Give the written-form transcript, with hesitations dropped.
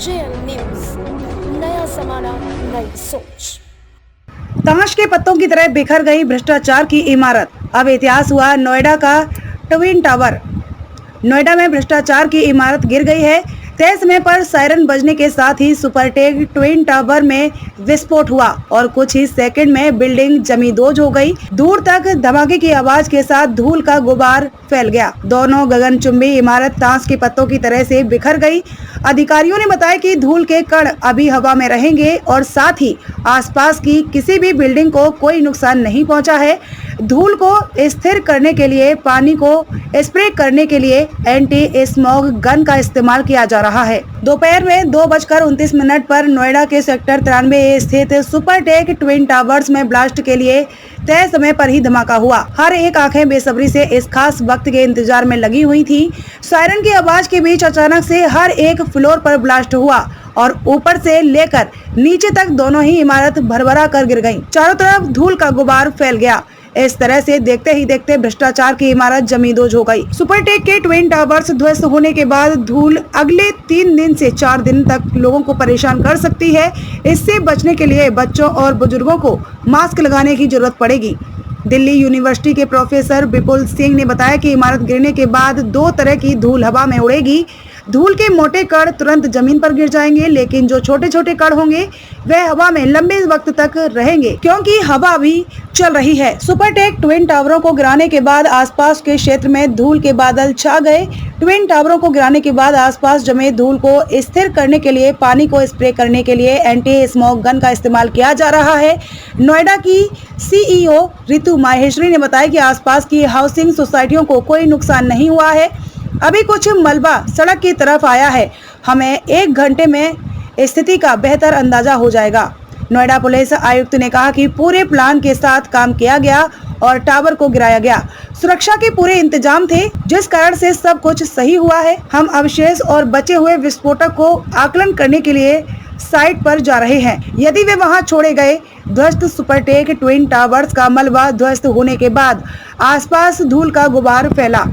JL news, नया जमाना, नई सोच। ताश के पत्तों की तरह बिखर गई भ्रष्टाचार की इमारत। अब इतिहास हुआ नोएडा का ट्विन टावर। नोएडा में भ्रष्टाचार की इमारत गिर गई है। तय समय पर सायरन बजने के साथ ही सुपरटेक ट्विन टावर में विस्फोट हुआ और कुछ ही सेकंड में बिल्डिंग जमींदोज हो गई। दूर तक धमाके की आवाज के साथ धूल का गुबार फैल गया। दोनों गगनचुंबी इमारत ताश के पत्तों की तरह से बिखर गई। अधिकारियों ने बताया कि धूल के कण अभी हवा में रहेंगे और साथ ही आसपास की किसी भी बिल्डिंग को कोई नुकसान नहीं पहुंचा है। धूल को स्थिर करने के लिए पानी को स्प्रे करने के लिए एंटी स्मॉग गन का इस्तेमाल किया जा रहा है। दोपहर में 2:29 पर नोएडा के सेक्टर 93 स्थित सुपरटेक ट्विन टावर्स में ब्लास्ट के लिए तय समय पर ही धमाका हुआ। हर एक आंखें बेसब्री से इस खास वक्त के इंतजार में लगी हुई थी। सायरन की आवाज के बीच अचानक से हर एक फ्लोर पर ब्लास्ट हुआ और ऊपर से लेकर नीचे तक दोनों ही इमारत भरभरा कर गिर गईं। चारों तरफ धूल का गुबार फैल गया। इस तरह से देखते ही देखते भ्रष्टाचार की इमारत जमींदोज हो गई। सुपरटेक के ट्विन टावर्स ध्वस्त होने के बाद धूल अगले 3 दिन से 4 दिन तक लोगों को परेशान कर सकती है। इससे बचने के लिए बच्चों और बुजुर्गों को मास्क लगाने की जरूरत पड़ेगी। दिल्ली यूनिवर्सिटी के प्रोफेसर विपुल सिंह ने बताया कि इमारत गिरने के बाद 2 तरह की धूल हवा में उड़ेगी। धूल के मोटे कण तुरंत जमीन पर गिर जाएंगे, लेकिन जो छोटे छोटे कण होंगे वह हवा में लंबे वक्त तक रहेंगे क्योंकि हवा भी चल रही है। सुपरटेक ट्विन टावरों को गिराने के बाद आसपास के क्षेत्र में धूल के बादल छा गए। ट्विन टावरों को गिराने के बाद आसपास जमे धूल को स्थिर करने के लिए पानी को स्प्रे करने के लिए एंटी स्मॉग गन का इस्तेमाल किया जा रहा है। नोएडा की सीईओ रितु माहेश्वरी ने बताया कि आसपास की हाउसिंग सोसाइटियों को कोई नुकसान नहीं हुआ है। अभी कुछ मलबा सड़क की तरफ आया है। हमें 1 घंटे में स्थिति का बेहतर अंदाजा हो जाएगा। नोएडा पुलिस आयुक्त ने कहा कि पूरे प्लान के साथ काम किया गया और टावर को गिराया गया। सुरक्षा के पूरे इंतजाम थे, जिस कारण से सब कुछ सही हुआ है। हम अवशेष और बचे हुए विस्फोटक को आकलन करने के लिए साइट पर जा रहे हैं। यदि वे वहां छोड़े गए। ध्वस्त सुपरटेक ट्विन टावर्स का मलबा ध्वस्त होने के बाद आसपास धूल का गुबार फैला।